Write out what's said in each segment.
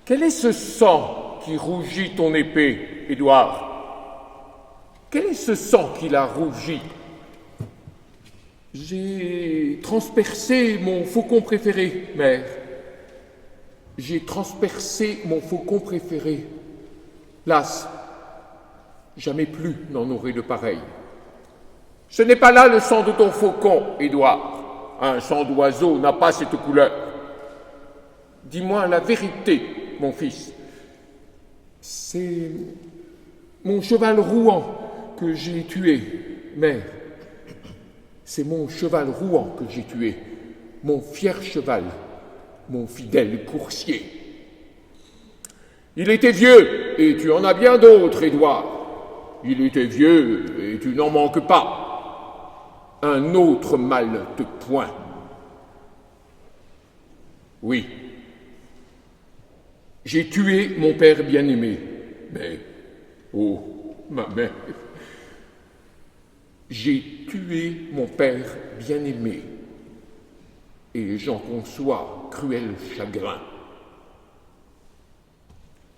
Quel est ce sang qui rougit ton épée, Édouard? Quel est ce sang qui la rougit? J'ai transpercé mon faucon préféré, mère. J'ai transpercé mon faucon préféré. Las, jamais plus n'en aurai de pareil. Ce n'est pas là le sang de ton faucon, Édouard. Un sang d'oiseau n'a pas cette couleur. Dis-moi la vérité, mon fils. C'est mon cheval rouan que j'ai tué, mère. C'est mon cheval rouan que j'ai tué, mon fier cheval, mon fidèle coursier. Il était vieux, et tu en as bien d'autres, Édouard. Il était vieux, et tu n'en manques pas. Un autre mal te pointe. Oui. J'ai tué mon père bien-aimé, mais, oh, ma mère, j'ai tué mon père bien-aimé, et j'en conçois cruel chagrin.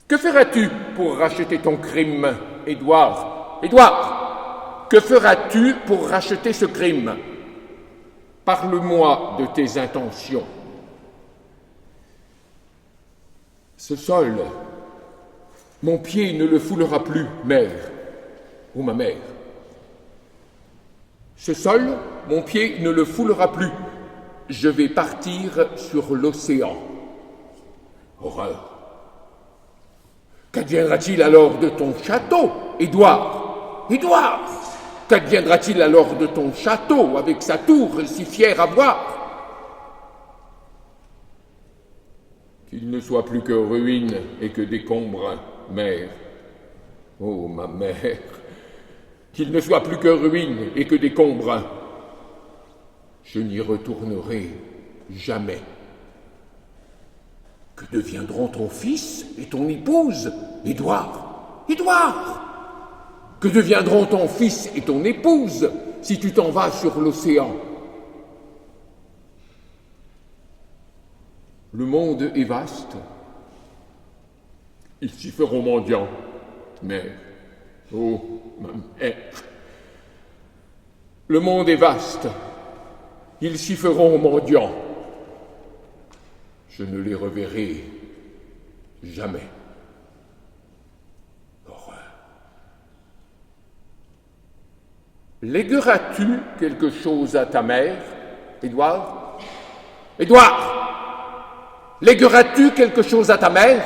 Que feras-tu pour racheter ton crime, Édouard? Édouard, que feras-tu pour racheter ce crime? Parle-moi de tes intentions. Ce sol, mon pied ne le foulera plus, mère, ou ma mère. Ce sol, mon pied ne le foulera plus. Je vais partir sur l'océan. Horreur. Qu'adviendra-t-il alors de ton château, Édouard? Édouard! Qu'adviendra-t-il alors de ton château, avec sa tour si fière à voir? Qu'il ne soit plus que ruine et que décombres, mère. Oh, ma mère! Qu'il ne soit plus que ruine et que décombres. Je n'y retournerai jamais. Que deviendront ton fils et ton épouse, Édouard? Édouard! Que deviendront ton fils et ton épouse si tu t'en vas sur l'océan? Le monde est vaste. Ils s'y feront mendiants, mère. Oh, ma mère. Le monde est vaste. Ils s'y feront mendiants. Je ne les reverrai jamais. Horreur. Légueras-tu quelque chose à ta mère, Édouard? Édouard! Légueras-tu quelque chose à ta mère?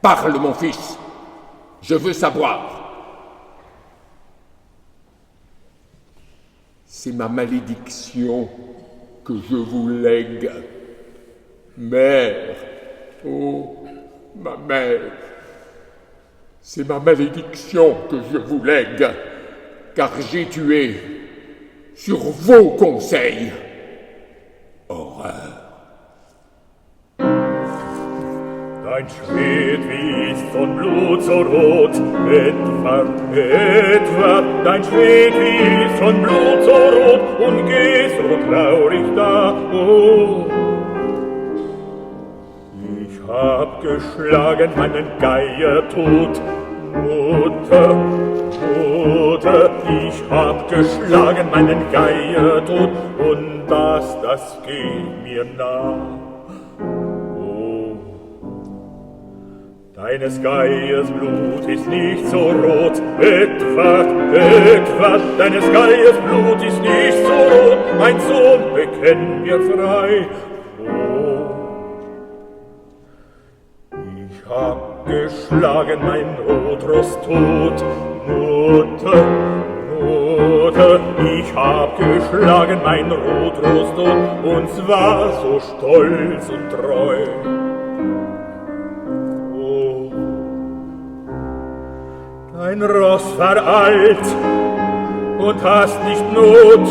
Parle, mon fils. Je veux savoir. C'est ma malédiction que je vous lègue. Mère, oh, ma mère, c'est ma malédiction que je vous lègue, car j'ai tué sur vos conseils. Horreur. Dein Schwert wie ist von Blut so rot, etwa, dein Schwert wie ist von Blut so rot und geh so traurig da, oh. Ich hab geschlagen meinen Geier tot, Mutter, Mutter, ich hab geschlagen meinen Geier tot und das geht mir nah. Deines Geiers Blut ist nicht so rot, etwa, deines Geiers Blut ist nicht so rot, mein Sohn, bekenn mir frei. Oh, ich hab geschlagen mein Rotrost tot, Mutter, Mutter, ich hab geschlagen mein Rotrost tot, und zwar so stolz und treu. Dein Ross war alt und hast nicht Not,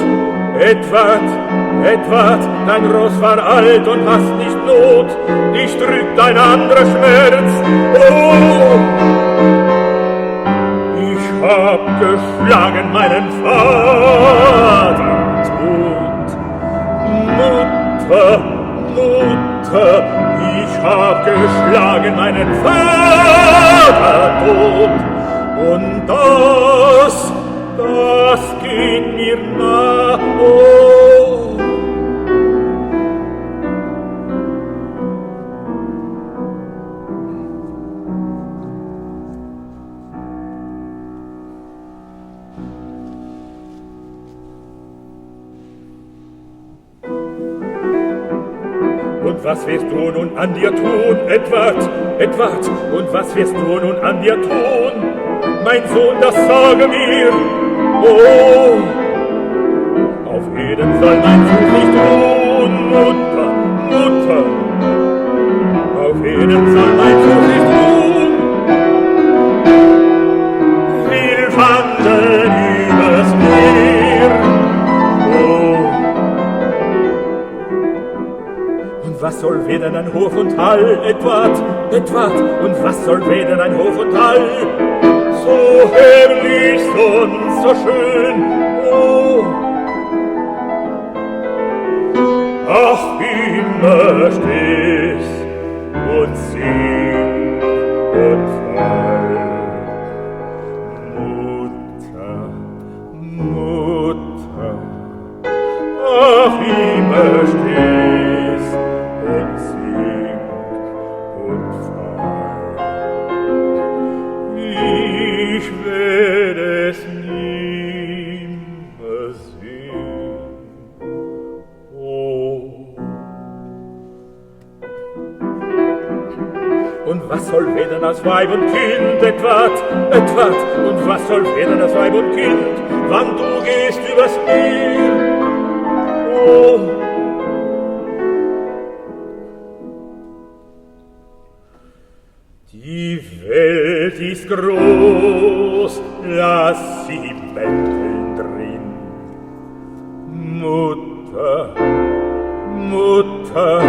Edward, dein Ross war alt und hast nicht Not, dich drückt ein anderer Schmerz, oh! Ich hab geschlagen meinen Vater tot, Mutter, ich hab hab geschlagen meinen Vater tot. Und das geht mir nah, oh. Und was wirst du nun an dir tun, Edward, Edward? Und was wirst du nun an dir tun? Mein Sohn, das sage mir, oh, auf jeden soll mein Fuß nicht ruhen, Mutter, Mutter, auf jeden soll mein Fuß nicht ruhen, will wandeln übers Meer, oh. Und was soll werden ein Hof und Hall, Edward, Edward, und was soll werden ein Hof und Hall? So herrlich und so schön, oh. Ach, immer stehst und sing und fall. Mutter, Mutter, ach, immer stehst und sing und fall. Ich werde es nimmer sehen, oh. Und was soll werden als Weib und Kind, Edward, Edward? Und was soll werden als Weib und Kind, wann du gehst übers Meer, oh. Die Welt ist groß, lass sie betteln drin. Mutter, Mutter,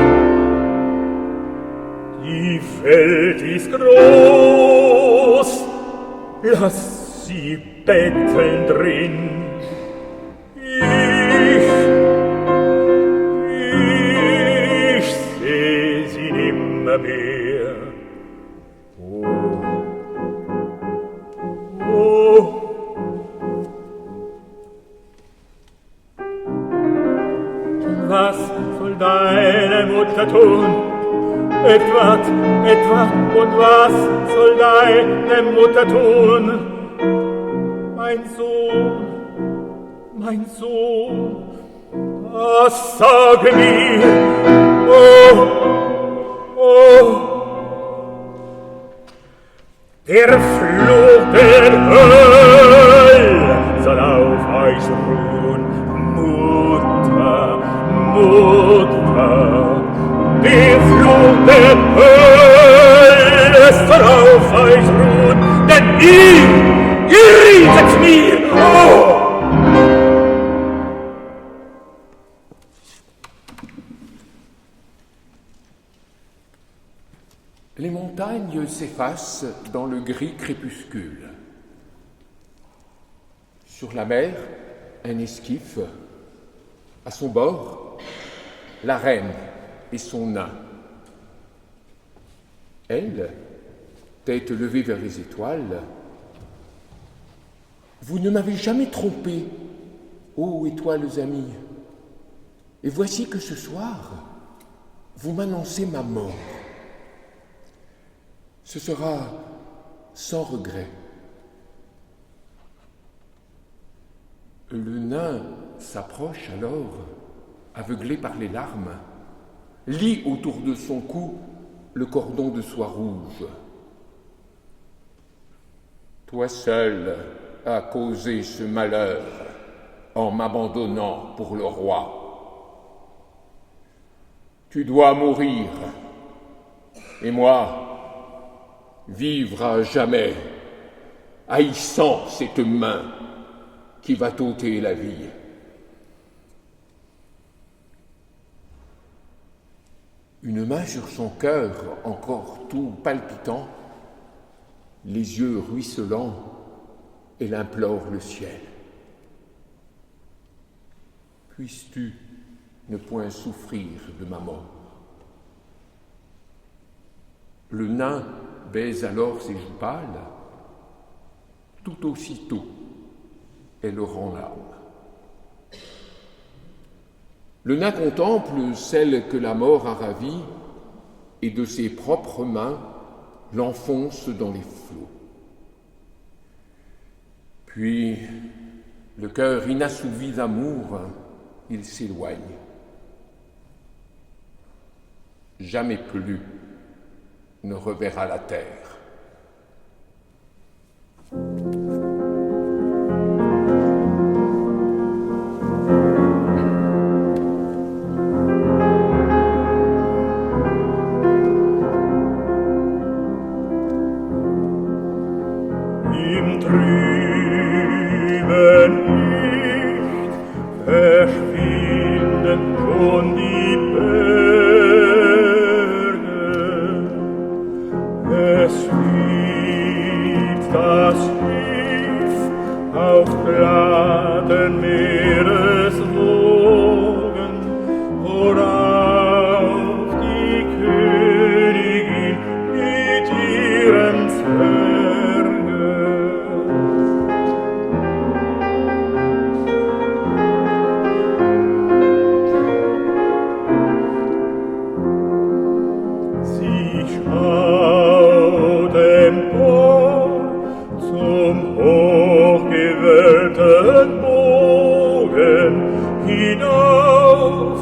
die Welt ist groß, lass sie betteln drin. Ich seh sie nimmer mehr. Was soll deine Mutter tun? Edward, Edward, und was soll deine Mutter tun? Mein Sohn, sage mir, oh, oh. Der Fluch der Hölle soll auf euch ruhen, Mutter, Mutter. Der Fluch der Hölle soll auf euch ruhen, denn ihr rietet mir, oh! Les montagnes s'effacent dans le gris crépuscule. Sur la mer, un esquif. À son bord, la reine et son nain. Elle, tête levée vers les étoiles, vous ne m'avez jamais trompé, ô étoiles amies. Et voici que ce soir, vous m'annoncez ma mort. Ce sera sans regret. Le nain s'approche alors, aveuglé par les larmes, lie autour de son cou le cordon de soie rouge. Toi seul as causé ce malheur en m'abandonnant pour le roi. Tu dois mourir, et moi, vivre à jamais, haïssant cette main qui va t'ôter la vie. Une main sur son cœur, encore tout palpitant, les yeux ruisselants, elle implore le ciel. Puisses-tu ne point souffrir de ma mort. Le nain baise alors ses joues pâles. Tout aussitôt, elle rend l'âme. Le nain contemple celle que la mort a ravie et de ses propres mains l'enfonce dans les flots. Puis, le cœur inassouvi d'amour, il s'éloigne. Jamais plus ne reverra la terre. Im trüben Licht verschwinden schon die Berge. Es schwebt das Schiff auf glatten Meereswogen, worauf die Königin mit ihren hinauf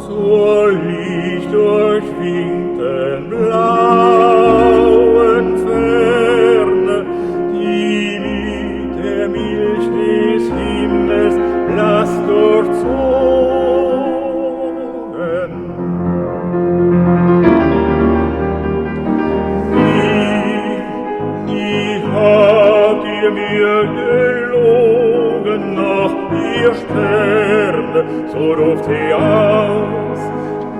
zur lichtdurchwingten blauen Ferne, die mit der Milch des Himmels blass durchzogen. Nie habt ihr mir gelogen nach ihr Sterne, so ruft sie aus,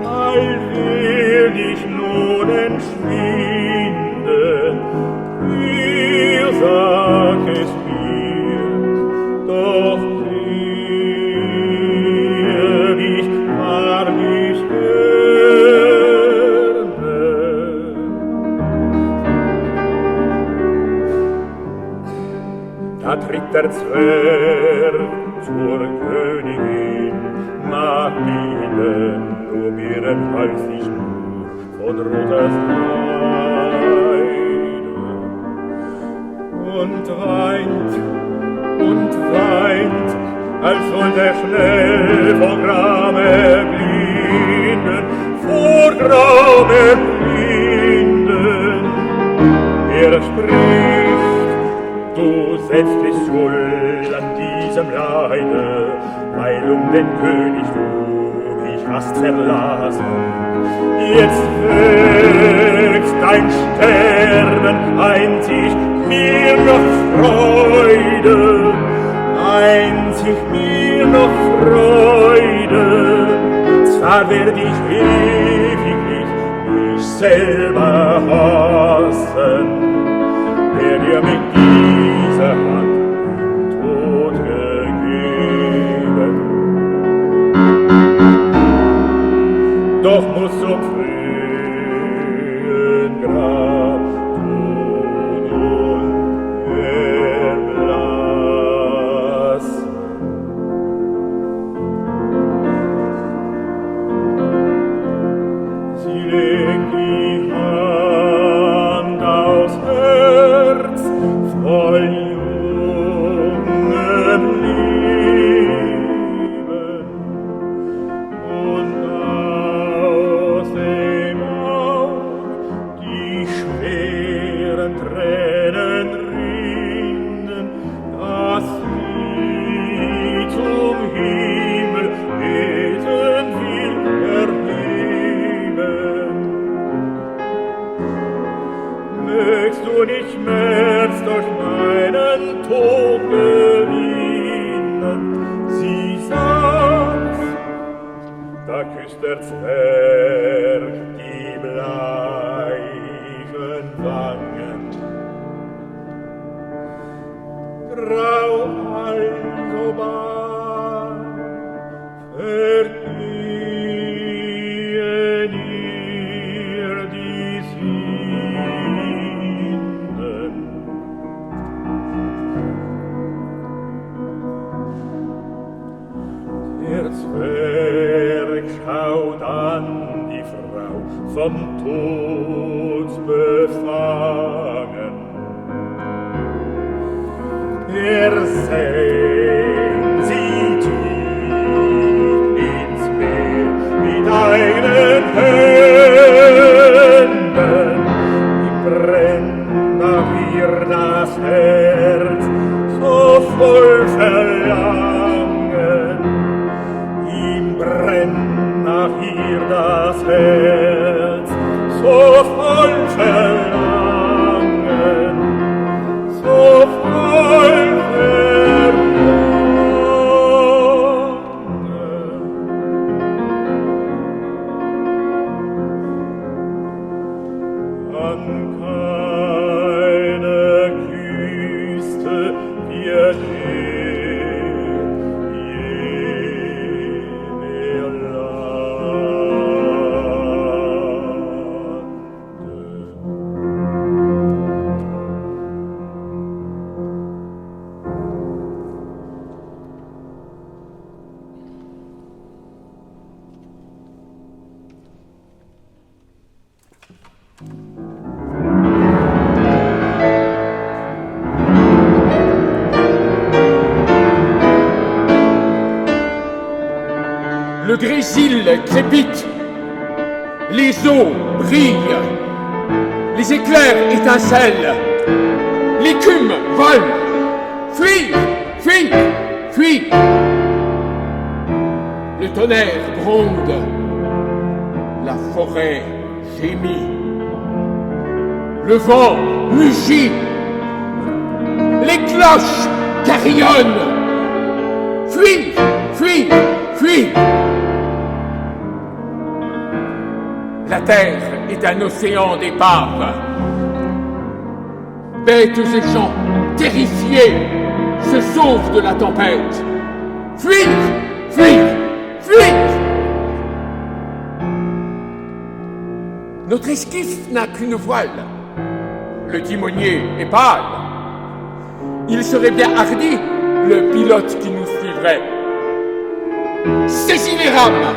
all will ich nun entschwinden. Ihr sagt es mir, doch ewig war ich gerne. Da tritt der Zwerg zur Königin, mag ihnen um ihren Hals die Schnur von roter Seide und weint, als sollte er schnell vor Gram erblinden, Er spricht, du selbst bist schuld an diesem Leide, weil den König du mich hast verlassen. Jetzt wächst dein Sterben einzig mir noch Freude, einzig mir noch Freude. Zwar werd ich ewiglich mich selber hassen, der dir mit dieser Hand Tod gegeben. Doch muss zum frühen Grab Tod unerblassen. Sie legt die Hand aufs Herz, voll jungem Leben, und aus dem Auge die schweren Tränen rinnen, dass sie zum Himmel beten will erheben. Mögst du nicht Schmerz durch meinen Tod gewinnen? Sie saß, da küsst der Zwerg die bleichen Wangen. Grau alsobald vergehen ihr die Siege. Zwerg schaut an die Frau vom Tod befangen. Senkt sie tief ins Meer mit eigenen Händen. Ihm brennt nach ihr das Herz, so voll Verlangen. Ihm brennt nach ihr das Herz, so voll Verlangen, so voll Le grésil crépite, les eaux brillent, les éclairs étincellent, l'écume vole. Fuir, fuir, fuir. Le tonnerre gronde, la forêt gémit, le vent mugit, les cloches carillonnent. Fuir, fuir, fuir. La terre est un océan d'épaves. Bêtes et gens, terrifiés, se sauvent de la tempête. Fuir, fuir, fuir. Notre esquif n'a qu'une voile. Le timonier est pâle. Il serait bien hardi, le pilote qui nous suivrait. Saisis les rames,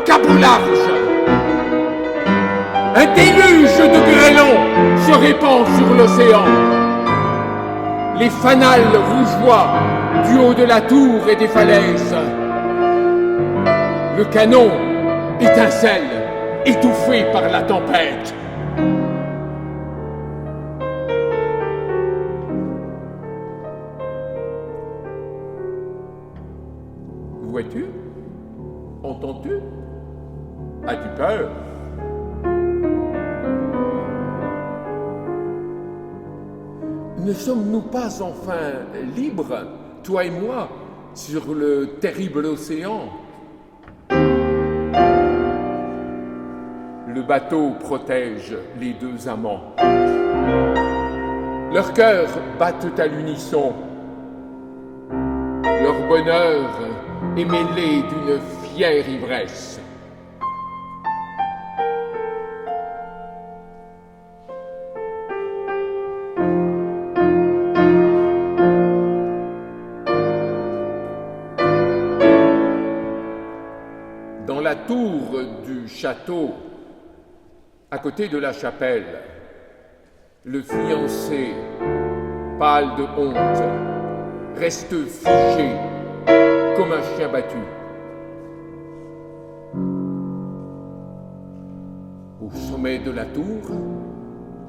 cap au large. Un déluge de grêlons se répand sur l'océan. Les fanals rougeoient du haut de la tour et des falaises. Le canon étincelle, étouffé par la tempête. Vois-tu? Entends-tu? As-tu peur? Ne sommes-nous pas enfin libres, toi et moi, sur le terrible océan? Le bateau protège les deux amants. Leurs cœurs battent à l'unisson. Leur bonheur est mêlé d'une fière ivresse. Dans la tour du château, à côté de la chapelle, le fiancé, pâle de honte, reste figé comme un chien battu. Au sommet de la tour,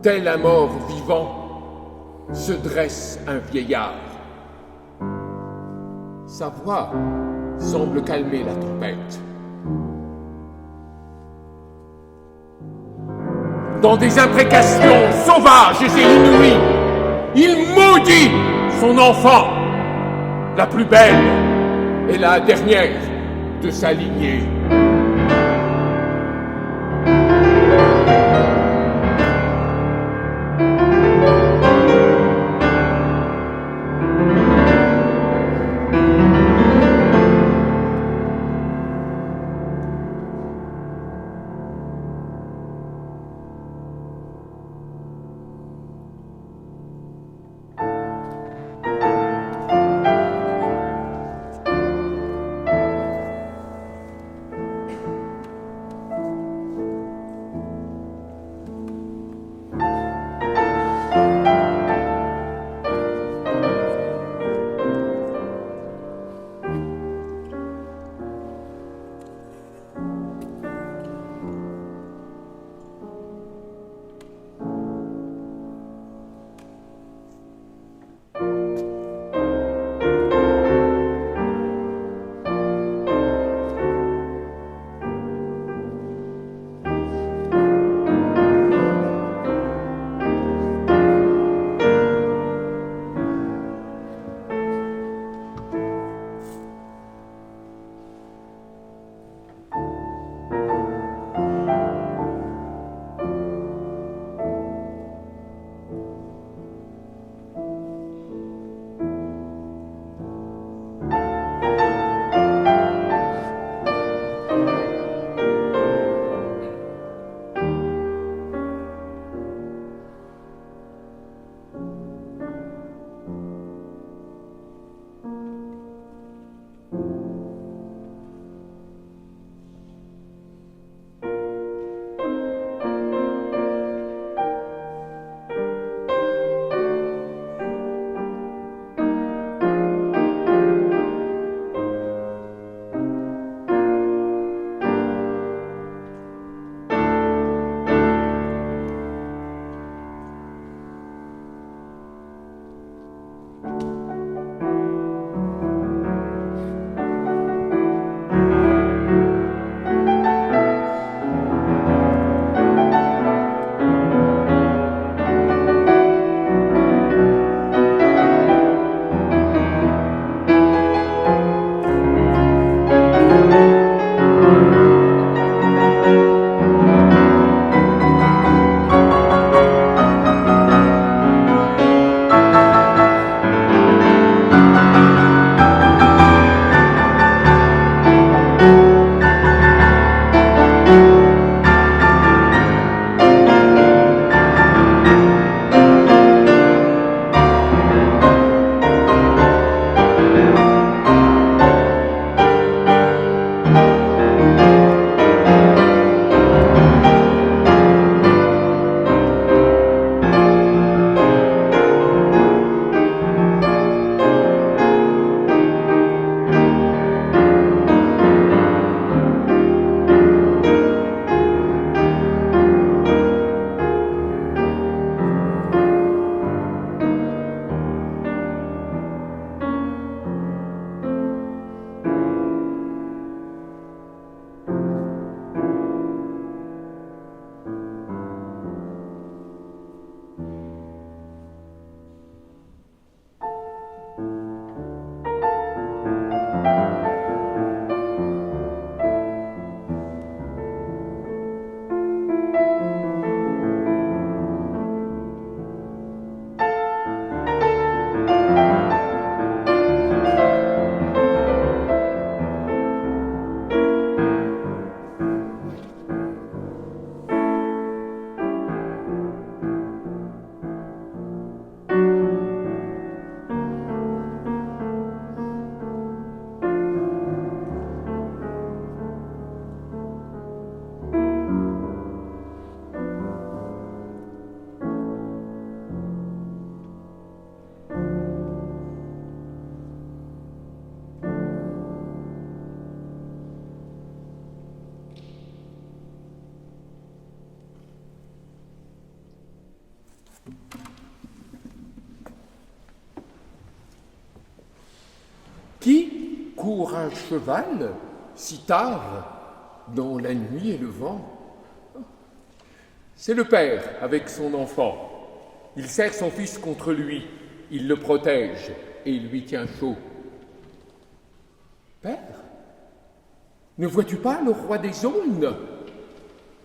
tel un mort vivant, se dresse un vieillard. Sa voix semble calmer la tempête. Dans des imprécations sauvages et inouïes, il maudit son enfant, la plus belle et la dernière de sa lignée. cours à cheval, si tard, dans la nuit et le vent. C'est le père avec son enfant. Il serre son fils contre lui, il le protège et il lui tient chaud. Père, ne vois-tu pas le roi des aulnes?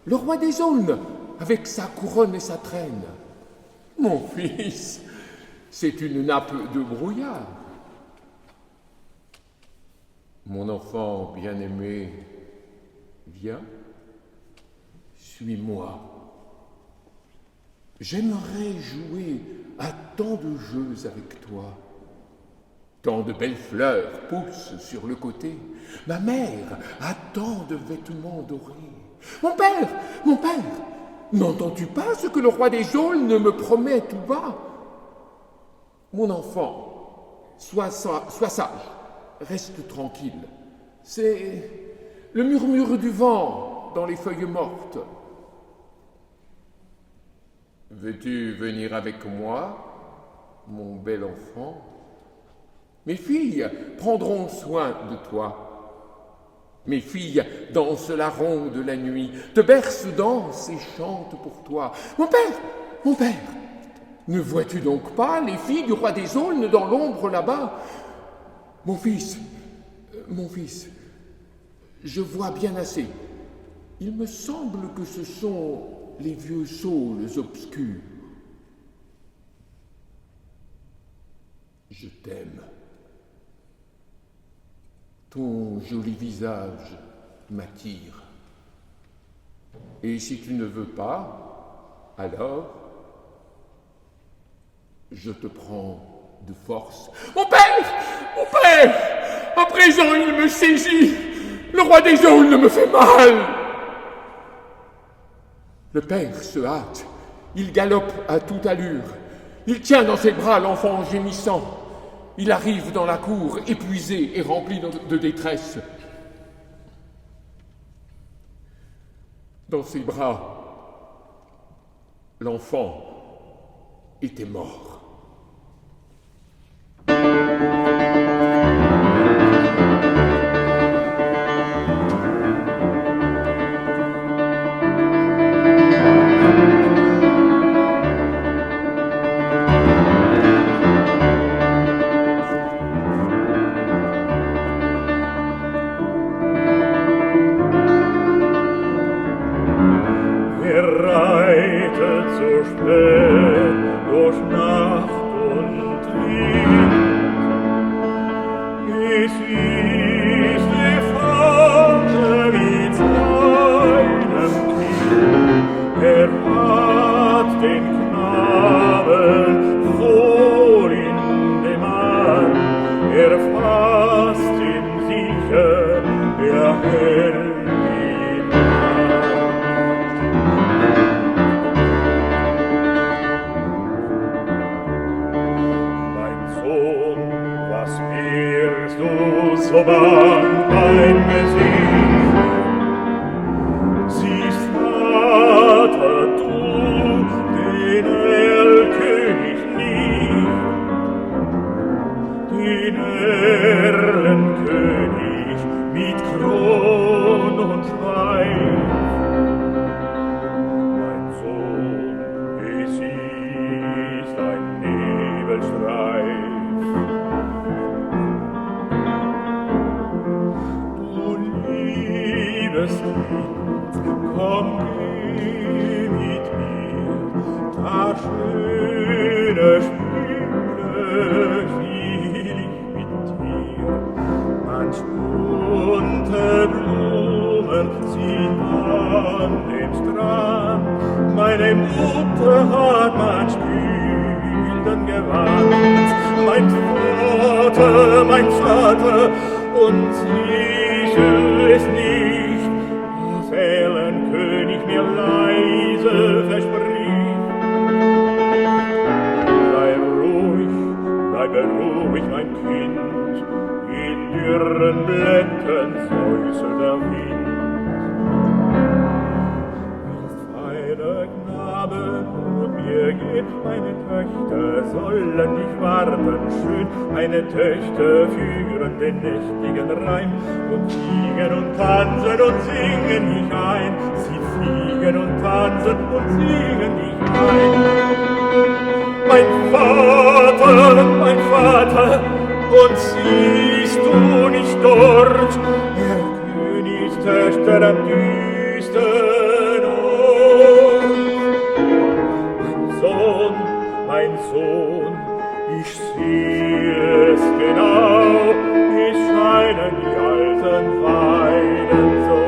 Le roi des aulnes, avec sa couronne et sa traîne. Mon fils, c'est une nappe de brouillard. Mon enfant bien-aimé, viens, suis-moi. J'aimerais jouer à tant de jeux avec toi. Tant de belles fleurs poussent sur le côté. Ma mère a tant de vêtements dorés. Mon père, n'entends-tu pas ce que le roi des aulnes me promet tout bas? Mon enfant, sois sage, reste tranquille. C'est le murmure du vent dans les feuilles mortes. Veux-tu venir avec moi, mon bel enfant? Mes filles prendront soin de toi. Mes filles dansent la ronde la nuit, te bercent, dansent et chantent pour toi. Mon père, ne vois-tu donc pas les filles du roi des aulnes dans l'ombre là-bas? Mon fils, je vois bien assez. Il me semble que ce sont les vieux saules obscurs. Je t'aime. Ton joli visage m'attire. Et si tu ne veux pas, alors je te prends de force. Mon père, à présent il me saisit. Le roi des aulnes me fait mal. Le père se hâte. Il galope à toute allure. Il tient dans ses bras l'enfant gémissant. Il arrive dans la cour, épuisé et rempli de détresse. Dans ses bras, l'enfant était mort. Knabe, mir geht meine Töchter sollen dich warten schön, meine Töchter führen den nächtigen Reim und fliegen und tanzen und singen dich ein. Sie fliegen und tanzen und singen dich ein. Mein Vater, und siehst du nicht dort, Königstöchter am düstern Ort? Mein Sohn, ich sehe es genau, es scheinen die alten Weiden so.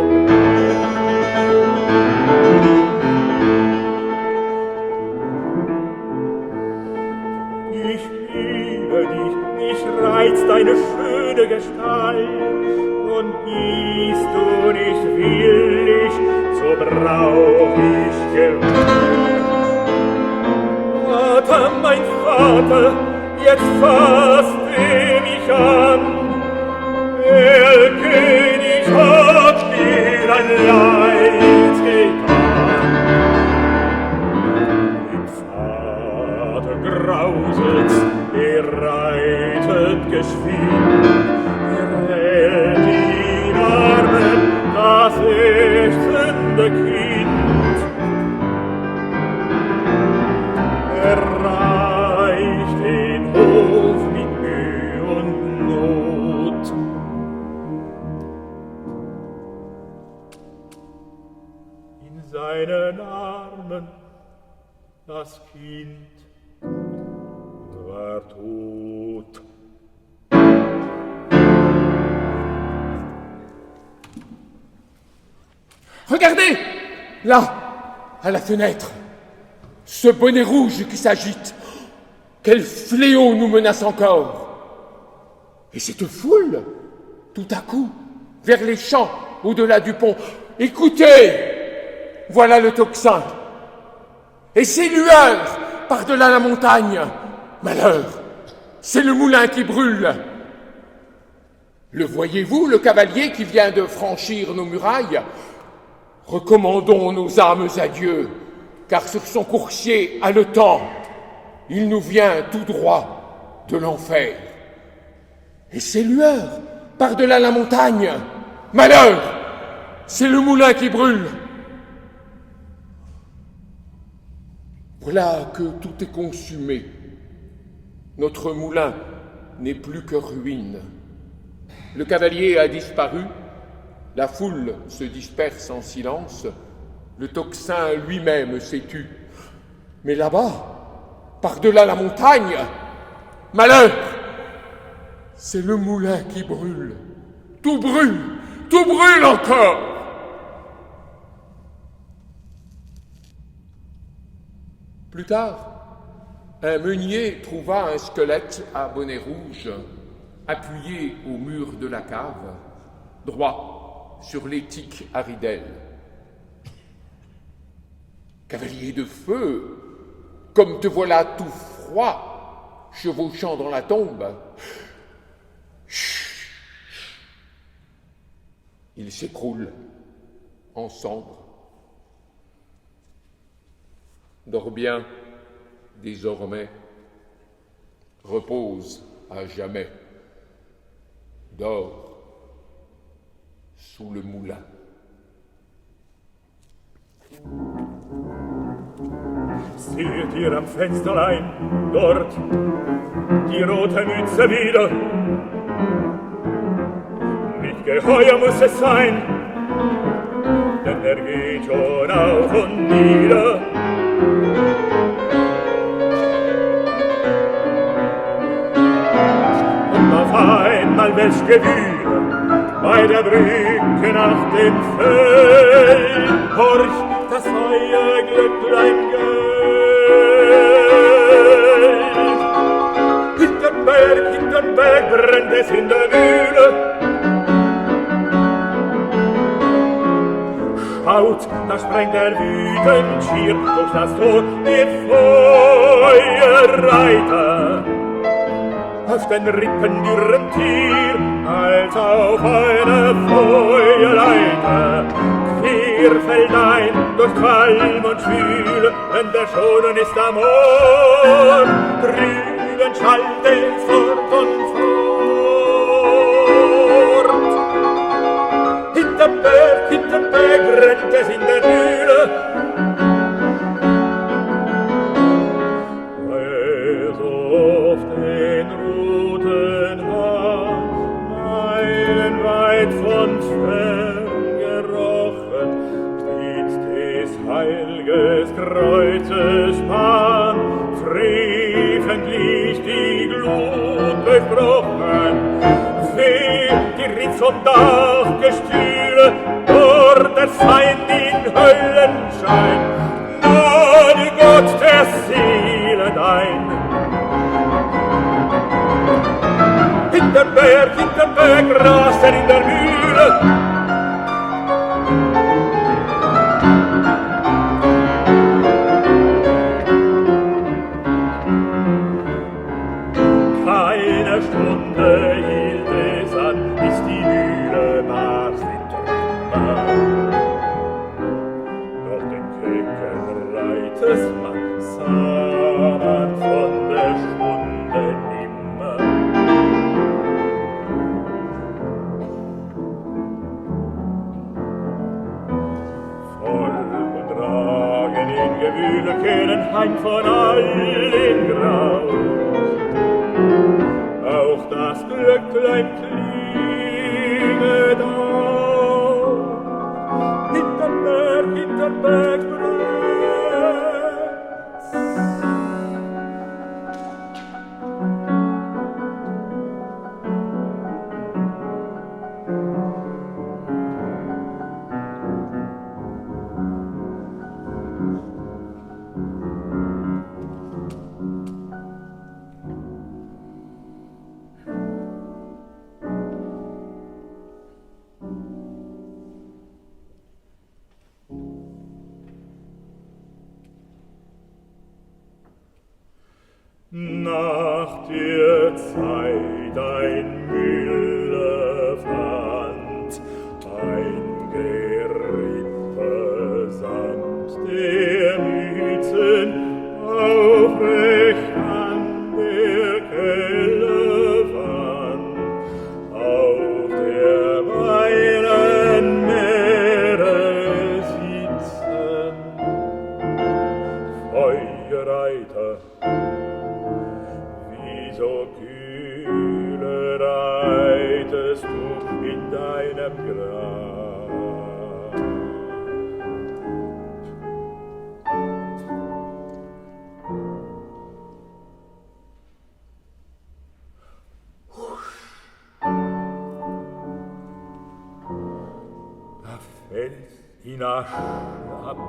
Ich liebe dich, mich reizt deine schöne Gestalt, und bist du nicht willig, so brauch ich Gewalt. Vater, mein Vater, jetzt fasst mich an. Der König hat mir ein Leid getan. Dem Vater grauselt's, reitet geschwind, hält in Armen das ächzende Kind. Erreicht den Hof mit Mühe und Not. In seinen Armen das Kind war tot. Regardez, là, à la fenêtre, ce bonnet rouge qui s'agite. Quel fléau nous menace encore! Et cette foule, tout à coup, vers les champs, au-delà du pont. Écoutez! Voilà le tocsin. Et ces lueurs, par-delà la montagne. Malheur! C'est le moulin qui brûle. Le voyez-vous, le cavalier qui vient de franchir nos murailles? Recommandons nos âmes à Dieu, car sur son coursier haletant, il nous vient tout droit de l'enfer. Et ces lueurs, par-delà la montagne, malheur, c'est le moulin qui brûle. Voilà que tout est consumé. Notre moulin n'est plus que ruine. Le cavalier a disparu, la foule se disperse en silence, le tocsin lui-même s'est tu. Mais là-bas, par-delà la montagne, malheur, c'est le moulin qui brûle. Tout brûle encore. Plus tard, un meunier trouva un squelette à bonnet rouge, appuyé au mur de la cave, droit sur l'étique à ridelles. Cavalier de feu, comme te voilà tout froid, chevauchant dans la tombe. Chut. Il s'écroule en cendres. Dors bien, désormais, repose à jamais. Dors sous le moulin. Seht ihr am Fensterlein, dort, die rote Mütze wieder? Nicht geheuer muss es sein, denn geht schon auf und nieder. Und auf einmal welch Gewühle bei der Brücke nach dem Feld. Horch, das Feuerglöcklein Geld. Hinterm Berg brennt es in der Mühle. Schaut, da sprengt wütend schier durch das Tor der Feuerreiter. Auf den Rippen dürren Tier, als auf einer Feuerleiter. Quer fällt ein durch Qualm und Schwüle, wenn der Schonen ist am Ohr. Drüben schallt es fort und fort. Hinterm Berg brennt es in der Mühle. Wer so auf den roten Hahn meilenweit von fern gerochen, steht des Heilges Kreuzes Span, freventlich die Glut durchbrochen. Weh, die Ritz vom Dachgestühle, dort der Feind in Höllenschein. Gnade Gott der Seele dein. Hinterm Berg rast in der Mühle. Keine Stunde hielt es an, bis die Mühle barst in Trümmer. Doch den Kecken Reitersmann sah man von der Stunde nimmer. Voll und ragen in Gewühle kehren heim von allen Graus. Auch das Glöcklein klinget auf. Hinterm Berg brennt's. Nach der Zeit ein Müller fand, ein Gerippe samt der Mützen aufrecht an der Kellerwand, auf der weilen Meere sitzen, Feuerreiter. So kühle reitest du in deinem Grab. Da fällt in Asche ab.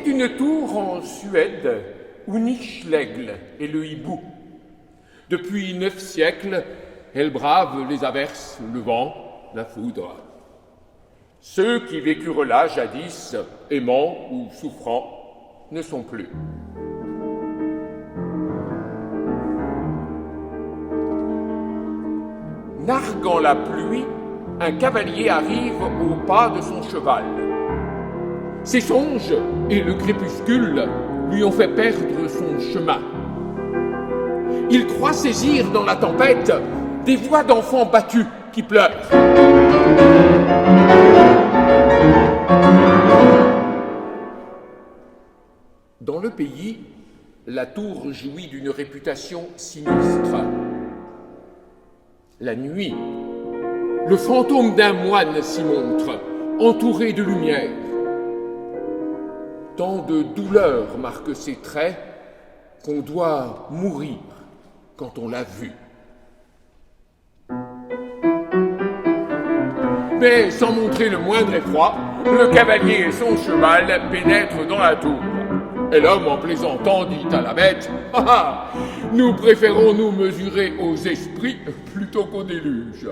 C'est une tour en Suède où niche l'aigle et le hibou. Depuis 9 siècles, elle brave les averses, le vent, la foudre. Ceux qui vécurent là jadis, aimant ou souffrant, ne sont plus. Narguant la pluie, un cavalier arrive au pas de son cheval. Ses songes et le crépuscule lui ont fait perdre son chemin. Il croit saisir dans la tempête des voix d'enfants battus qui pleurent. Dans le pays, la tour jouit d'une réputation sinistre. La nuit, le fantôme d'un moine s'y montre, entouré de lumière. Tant de douleur marque ses traits qu'on doit mourir quand on l'a vu. Mais sans montrer le moindre effroi, le cavalier et son cheval pénètrent dans la tour. Et l'homme, en plaisantant, dit à la bête « Ah ah, nous préférons nous mesurer aux esprits plutôt qu'au déluge. »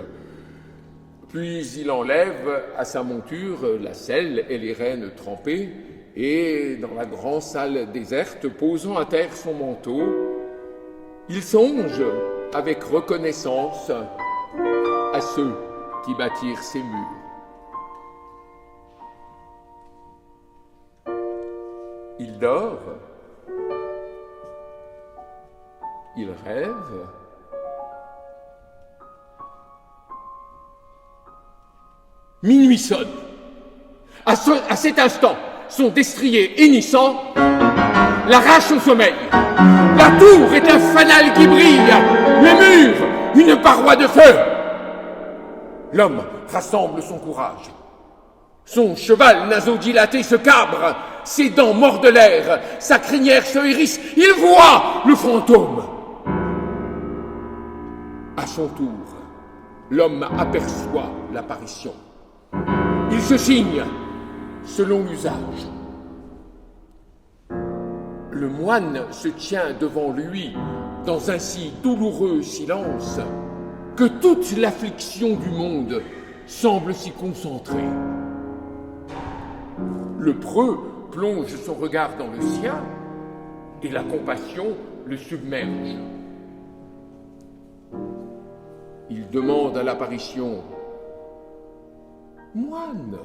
Puis il enlève à sa monture la selle et les rênes trempées, et dans la grande salle déserte, posant à terre son manteau, il songe avec reconnaissance à ceux qui bâtirent ces murs. Il dort, il rêve, minuit sonne. À cet instant, son destrier hennissant l'arrache au sommeil. La tour est un fanal qui brille, le mur, une paroi de feu. L'homme rassemble son courage. Son cheval nasodilaté se cabre, ses dents mordent l'air, sa crinière se hérisse, il voit le fantôme. À son tour, l'homme aperçoit l'apparition. Il se signe selon l'usage. Le moine se tient devant lui dans un si douloureux silence que toute l'affliction du monde semble s'y concentrer. Le preux plonge son regard dans le sien et la compassion le submerge. Il demande à l'apparition « Moine,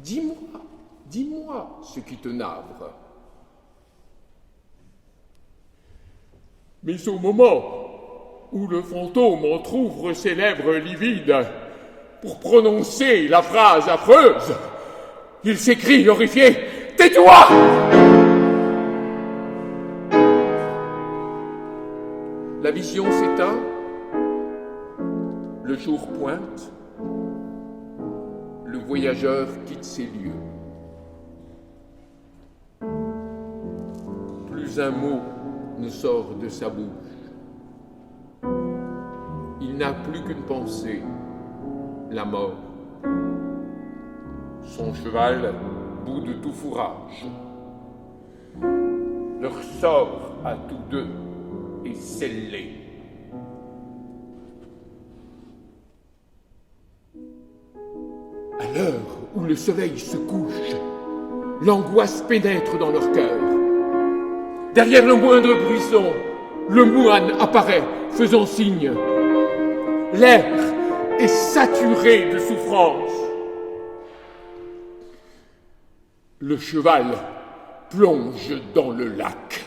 dis-moi ce qui te navre. » Mais au moment où le fantôme entr'ouvre ses lèvres livides pour prononcer la phrase affreuse, il s'écrie horrifié « Tais-toi !» La vision s'éteint, le jour pointe, le voyageur quitte ces lieux. Plus un mot ne sort de sa bouche. Il n'a plus qu'une pensée, la mort. Son cheval bout de tout fourrage. Leur sort à tous deux est scellé. À l'heure où le soleil se couche, l'angoisse pénètre dans leur cœur. Derrière le moindre buisson, le moine apparaît, faisant signe. L'air est saturé de souffrance. Le cheval plonge dans le lac.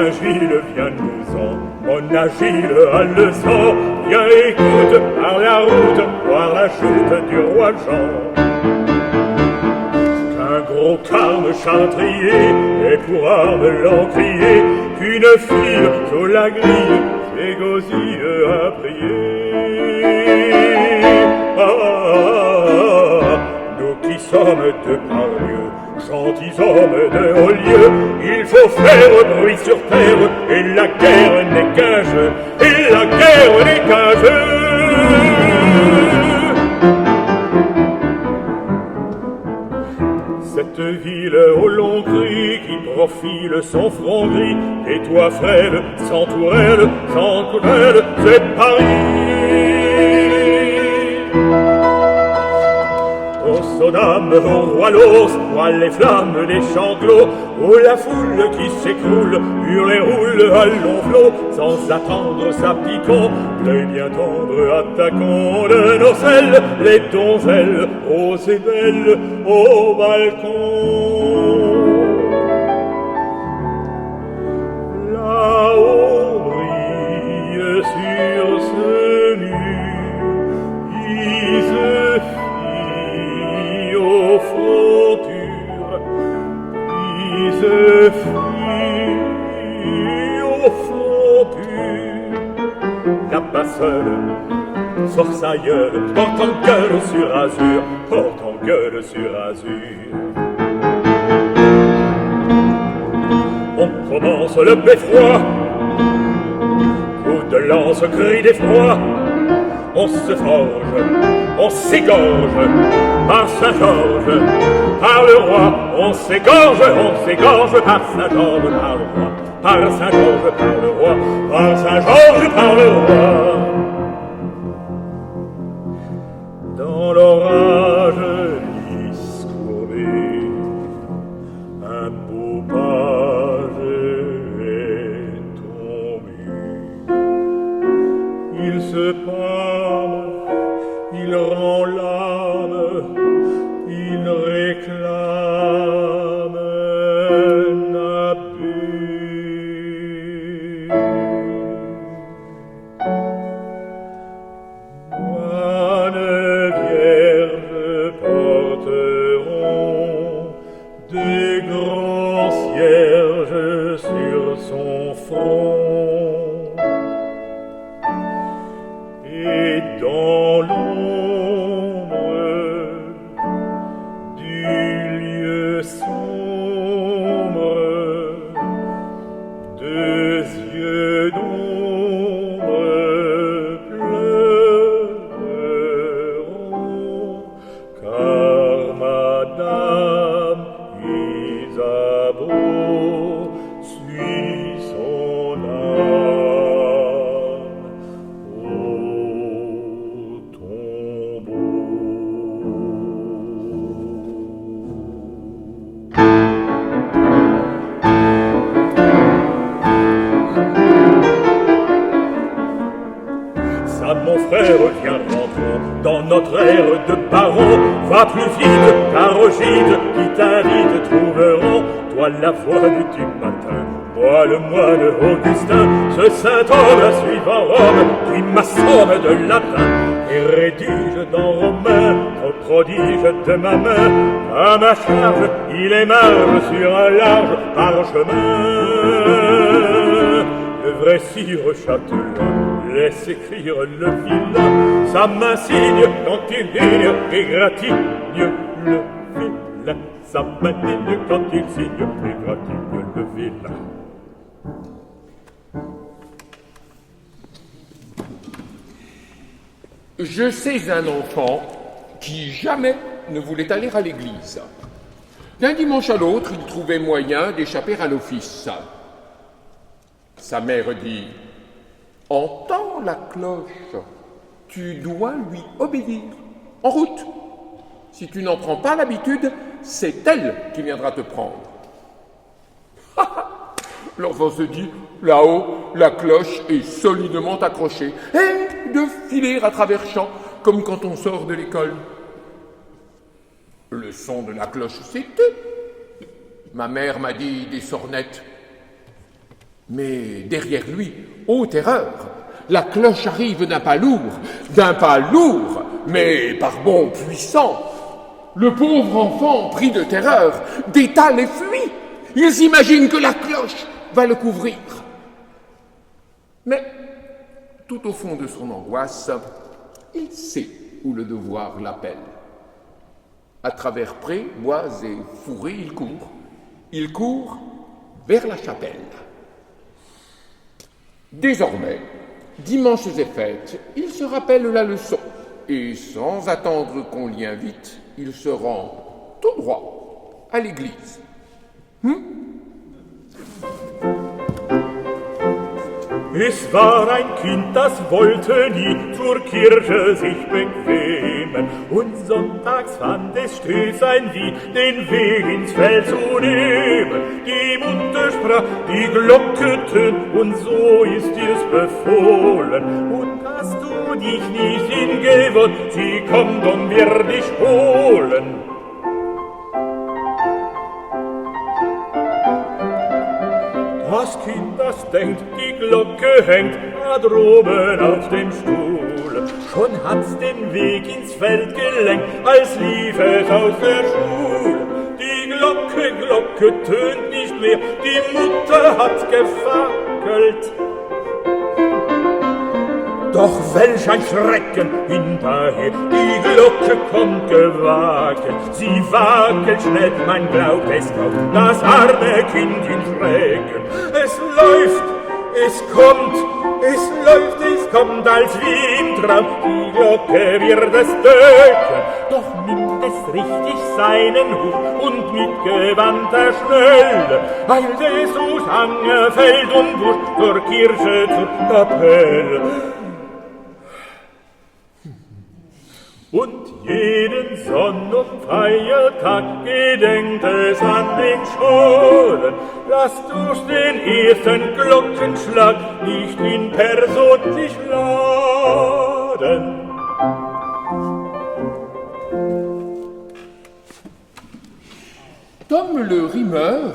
Saint-Gilles, viens-nous-en, mon Agile a le sang, viens écoute, par la route, voir la chute du roi Jean. Qu'un gros carme chartrier et pour arme l'encrier, qu'une fille sous la grille fait gosier à prier. Nous qui sommes de parlieux, gentils hommes de haut lieu, il faut faire bruit sur terre, et la guerre n'est qu'un jeu, et la guerre n'est qu'un jeu. Cette ville au long cri qui profile son front gris, et toi frêle, sans tourelle, sans tourelle, c'est Paris. Au Sodome, au roi l'os, voit les flammes des champs clos, où la foule qui s'écroule, hurle et roule à long flot, sans attendre s'appliquant, l'œil bien tendre attaquant de nos selles, les donzelles, roses et belles, au balcon. Là-haut brille sur ce mur, Isephie aux frontures, Isephie aux frontures. Là-bas seul, force ailleurs, porte en gueule sur azur, porte en gueule sur azur. On commence le beffroi, coup de lance, cri d'effroi, on se forge, on s'égorge, par Saint-Georges, par le roi, on s'égorge, par Saint-Georges, par le roi, par Saint-Georges, par le roi, par Saint-Georges, par le roi. Dans l'orage lisse courbé, un beau page est tombé. Il se pâme, il rend l'âme, il réclame Nappé. Moines vierges porteront des grands cierges sur son front, et dans l'ombre du lieu sombre, deux yeux d'ombre pleureront, car Madame Isabeau suit son âme au tombeau. Ça, mon frère, viens rentrons dans notre ère de baron. Va plus vite, car Ogide qui t'invite trouveront, toi la voix du matin, moi le moine Augustin, ce saint homme suivant Rome, qui m'assomme de latin, et rédige dans Romain, au prodige de ma main, à ma charge, il émarge sur un large parchemin. Le vrai sire châtelain laisse écrire le vilain, sa main signe quand il digne, égratigne le vilain, sa main digne quand il signe, égratigne le vilain. Je sais un enfant qui jamais ne voulait aller à l'église. D'un dimanche à l'autre, il trouvait moyen d'échapper à l'office. Sa mère dit « Entends la cloche, tu dois lui obéir. En route. Si tu n'en prends pas l'habitude, c'est elle qui viendra te prendre. » L'enfant se dit « Là-haut, la cloche est solidement accrochée. » Et de filer à travers champs, comme quand on sort de l'école. Le son de la cloche s'est tu. Ma mère m'a dit des sornettes. Mais derrière lui, ô terreur, la cloche arrive d'un pas lourd, mais par bond puissant. Le pauvre enfant, pris de terreur, détale et fuit. Il s'imagine que la cloche va le couvrir. Mais, tout au fond de son angoisse, il sait où le devoir l'appelle. À travers prés, bois et fourrés, il court. Il court vers la chapelle. Désormais, dimanches et fêtes, il se rappelle la leçon. Et sans attendre qu'on l'y invite, il se rend tout droit à l'église. Es war ein Kind, das wollte nie zur Kirche sich bequemen, und sonntags fand es stets ein Lied, den Weg ins Feld zu nehmen. Die Mutter sprach, die Glocke tönt, und so ist dir's befohlen. Und hast du dich nicht hingewohnt, sie kommt und wird dich holen. Das Kind, das denkt, die Glocke hängt da droben auf dem Stuhl. Schon hat's den Weg ins Feld gelenkt, als lief es aus der Schule. Die Glocke tönt nicht mehr, die Mutter hat gefackelt. Doch welch ein Schrecken hinterher, die Glocke kommt gewackelt. Sie wackelt schnell, man glaubt es kaum, das arme Kind in Schrecken. Es läuft, es kommt, es kommt, als wie im Traum. Die Glocke wird es töten, doch nimmt es richtig seinen Hut und mit gewandter Schnelle eilt es aus Hange, Feld und Busch zur Kirche, zur Kapelle. Und jeden Sonn- und Feiertag gedenkt es an den Schoren, dass durch den ersten Glockenschlag nicht in Person sich laden. Tom le rimeur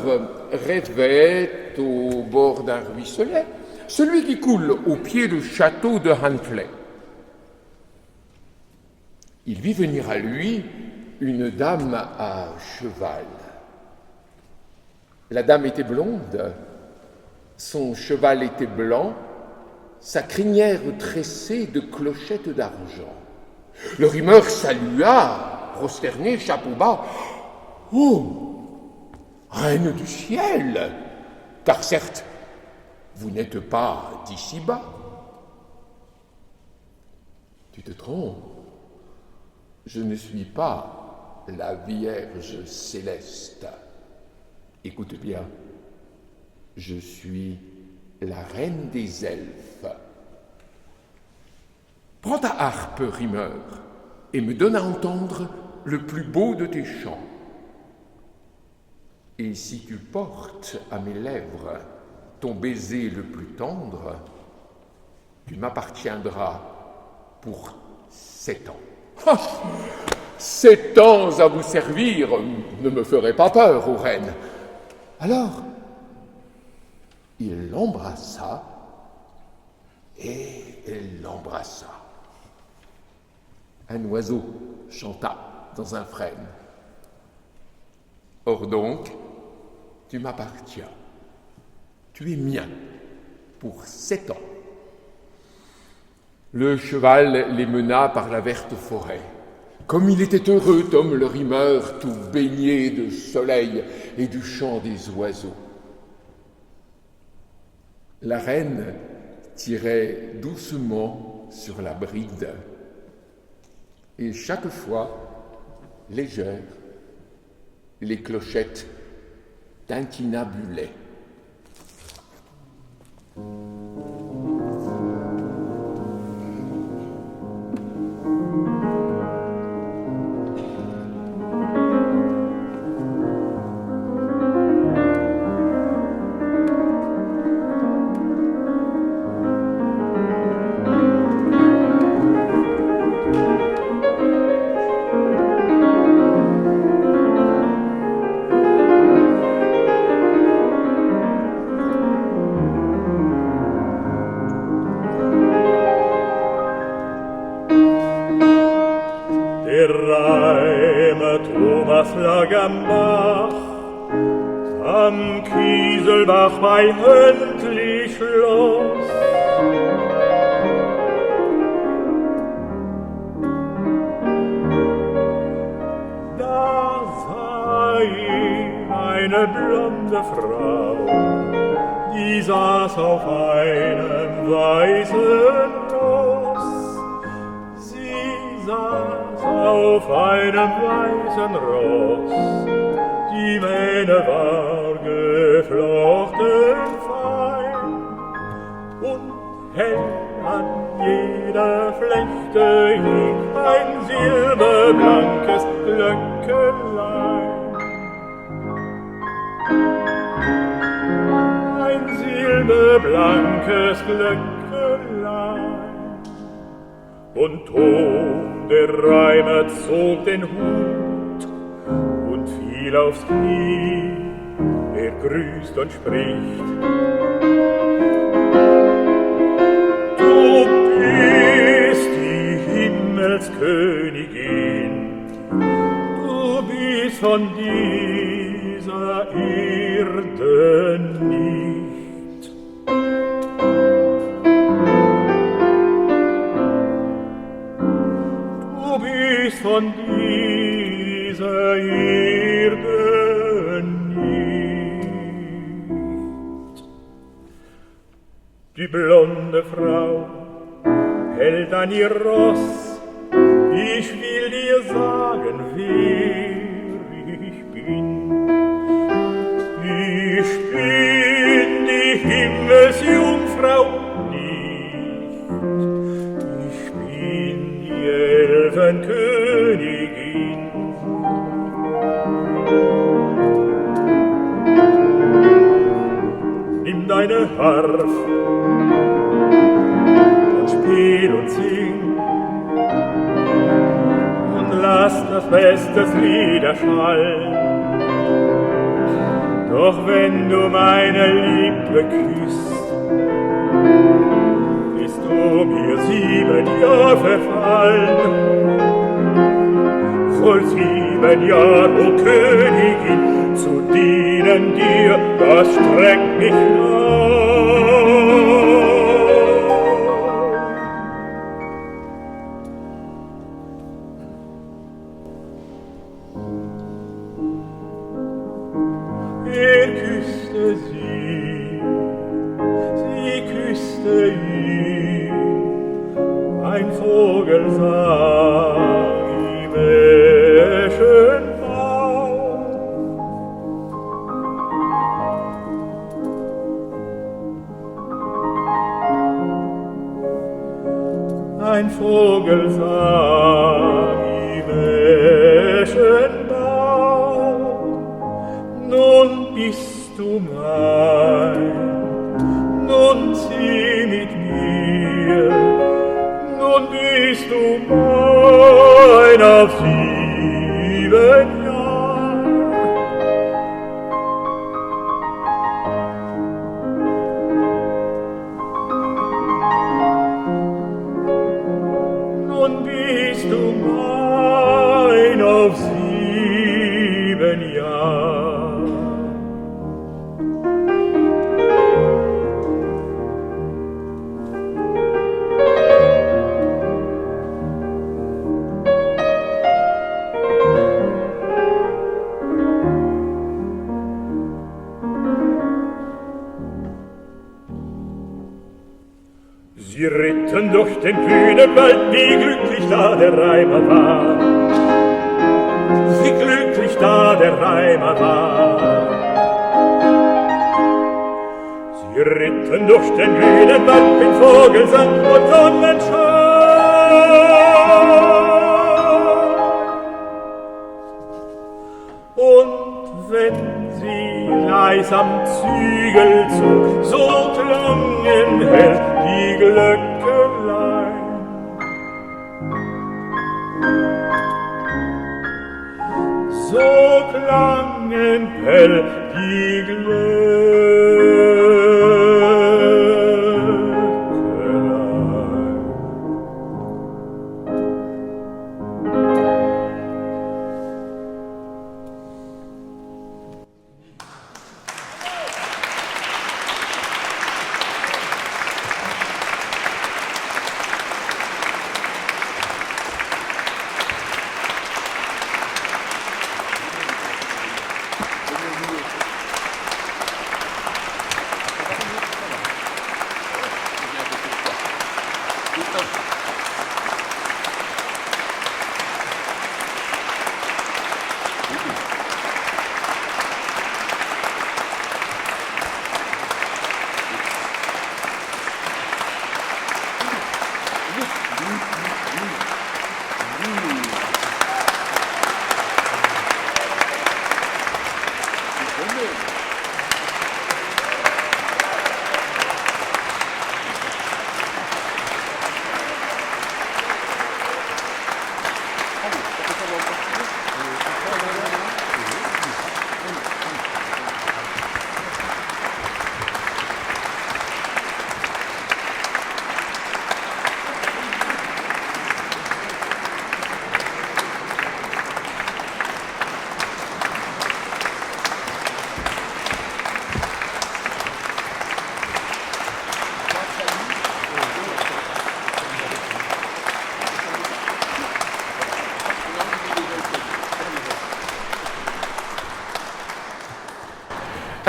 rêvait au bord d'un ruisselet, celui qui coule au pied du château de Huntly. Il vit venir à lui une dame à cheval. La dame était blonde, son cheval était blanc, sa crinière tressée de clochettes d'argent. Le rimeur salua, prosterné, chapeau bas. « Oh, reine du ciel, car certes, vous n'êtes pas d'ici-bas. » Tu te trompes. Je ne suis pas la Vierge céleste. Écoute bien, je suis la reine des elfes. Prends ta harpe, rimeur, et me donne à entendre le plus beau de tes chants. Et si tu portes à mes lèvres ton baiser le plus tendre, tu m'appartiendras pour 7 ans. 7 ans à vous servir ne me ferait pas peur, ô reine. Alors, il l'embrassa et elle l'embrassa. Un oiseau chanta dans un frêne. Or donc, tu m'appartiens. Tu es mien pour 7 ans. Le cheval les mena par la verte forêt. Comme il était heureux, Tom le rimeur, tout baigné de soleil et du chant des oiseaux. La reine tirait doucement sur la bride, et chaque fois, légère, les clochettes tintinabulaient. Der Reimer Thomas lag am Bach, am Kieselbach bei Höntli Schloss. Da sah ihn eine blonde Frau, die saß auf einem weißen Ross. Sie saß auf einem weißen Ross, die Mähne war geflochten fein, und hell an jeder Flechte hing ein silberblankes Glöckelein. Ein silberblankes Glöckelein. Und Tom, der Reimer, zog den Hut und fiel aufs Knie. Er grüßt und spricht: Du bist die Himmelskönigin, du bist von dieser Erde nicht. Du bist von dieser Erde nicht. Die blonde Frau hält an ihr Ross, ich will dir sagen, wer ich bin. Ich bin die Himmelsjungfrau nicht, ich bin die Elfenkönigin. Nimm deine Harf und spiel und sing und lass das beste Lied erschallen. Doch wenn du meine Liebe küsst, bist du mir 7 Jahre verfallen. Voll 7 Jahre, o Königin, zu dienen dir, das streckt mich an. Er küsste sie küsste ihn, ein Vogel sang im Eschenbaum. Ein Vogel sang im Eschenbaum. Nun bist du mein, nun zieh mit mir, nun bist du mein auf 7 Jahre. Nun bist du mein auf 7 Jahre. Sie ritten durch den grünen Wald, wie glücklich da der Reimer war. Wie glücklich da der Reimer war. Sie ritten durch den grünen Wald mit Vogelsang und Sonnenschein. Und wenn sie leis am Zügelzug, so klangen hell die Glöckelein. So klangen hell die Glöckelein.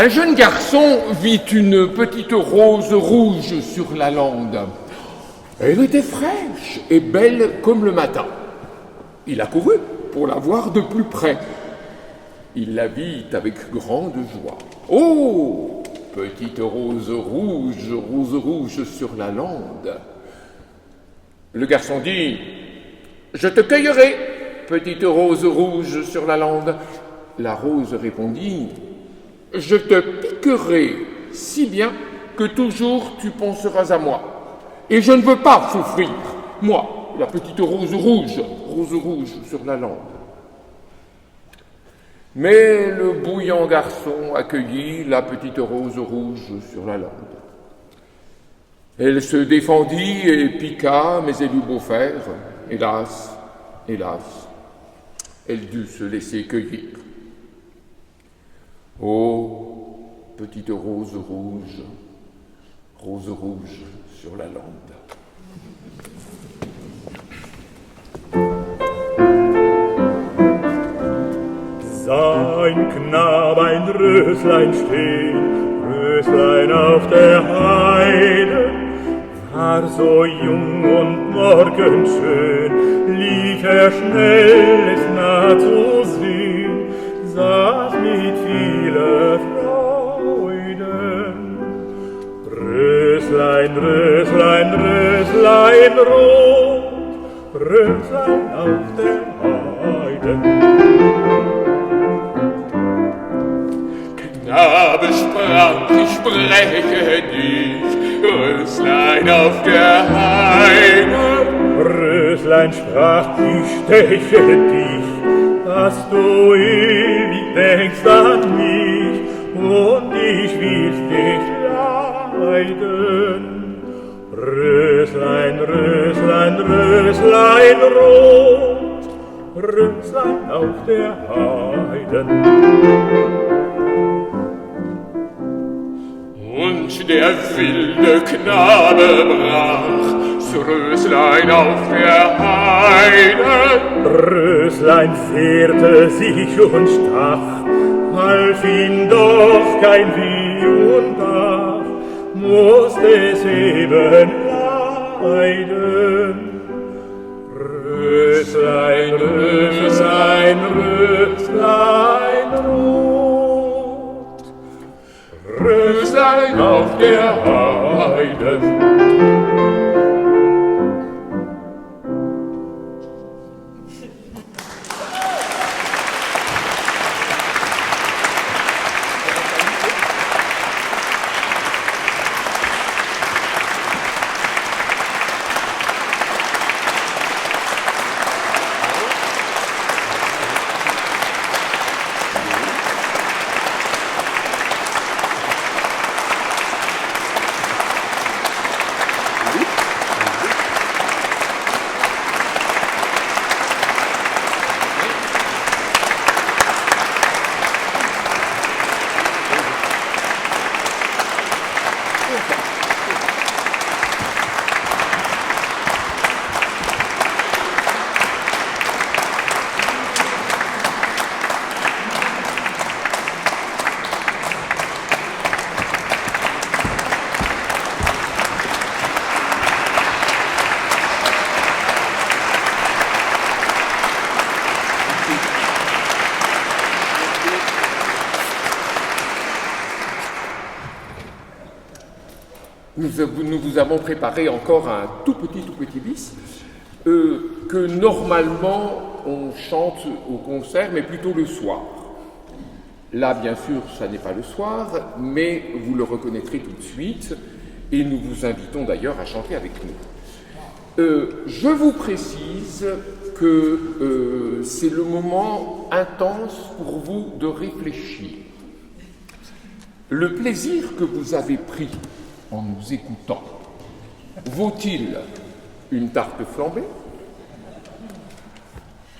Un jeune garçon vit une petite rose rouge sur la lande. Elle était fraîche et belle comme le matin. Il accourut pour la voir de plus près. Il la vit avec grande joie. « Oh, petite rose rouge sur la lande !» Le garçon dit « Je te cueillerai, petite rose rouge sur la lande. » La rose répondit « Je te piquerai si bien que toujours tu penseras à moi. Et je ne veux pas souffrir, moi, la petite rose rouge sur la lande. » Mais le bouillant garçon accueillit la petite rose rouge sur la lande. Elle se défendit et piqua, mais elle eut beau faire. Hélas, elle dut se laisser cueillir. Oh, petite rose rouge sur la lande. Sah ein Knabe ein Röslein stehen, Röslein auf der Heide, war so jung und morgenschön, lief schnell, es nah zu sehen, saß mit vieler Freude. Röslein, Röslein, Röslein rot, Röslein auf der Heide. Knabe sprach, ich spreche dich, Röslein auf der Heide. Röslein sprach, ich steche dich, dass du ewig denkst an mich, und ich will dich leiden. Röslein, Röslein, Röslein rot, Röslein auf der Heide. Und der wilde Knabe brach das Röslein auf der Heide. Röslein veerte sich und stach, half ihm doch kein Wie und Ach, musste es eben leiden. Röslein, Röslein, Röslein rot, Röslein auf der Heide. nous vous avons préparé encore un tout petit bis que normalement on chante au concert, mais plutôt le soir. Là, bien sûr, ça n'est pas le soir, mais vous le reconnaîtrez tout de suite, et nous vous invitons d'ailleurs à chanter avec nous. Je vous précise que c'est le moment intense pour vous de réfléchir. Le plaisir que vous avez pris en nous écoutant vaut-il une tarte flambée,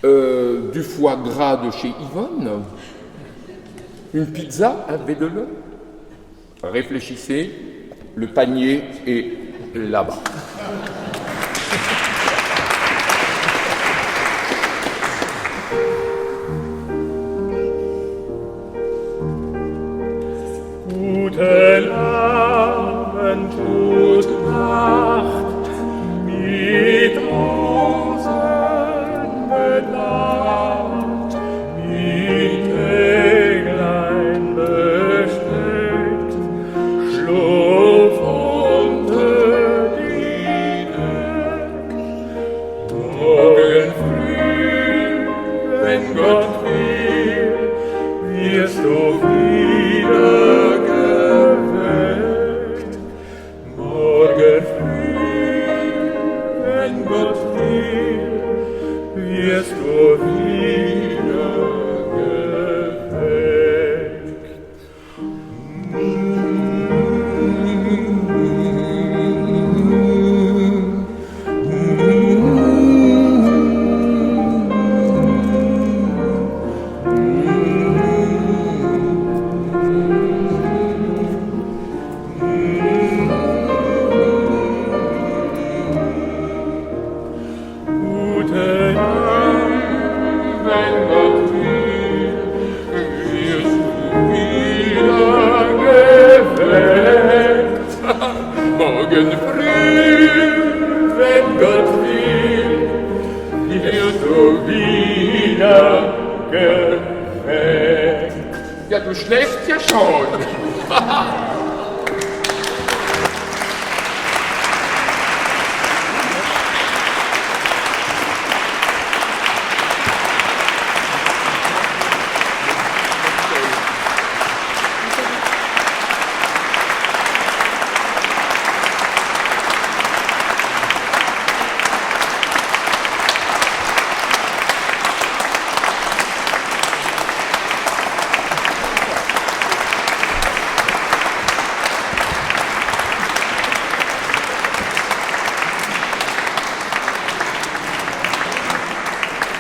du foie gras de chez Yvonne, une pizza, un V2? Réfléchissez, le panier est là-bas. Guten Abend, gute Nacht, mit Rosen bedacht, mit Äglein besteckt, schlupf unter die Deck. Morgen früh, wenn Gott will, wirst du wieder geweckt. Morgen früh, wenn Gott will, wirst du wieder geweckt. Gute Nacht, wenn Gott will, wirst du wieder geweckt. Morgen früh, wenn Gott will, wirst du wieder geweckt. Ja, du schläfst ja schon.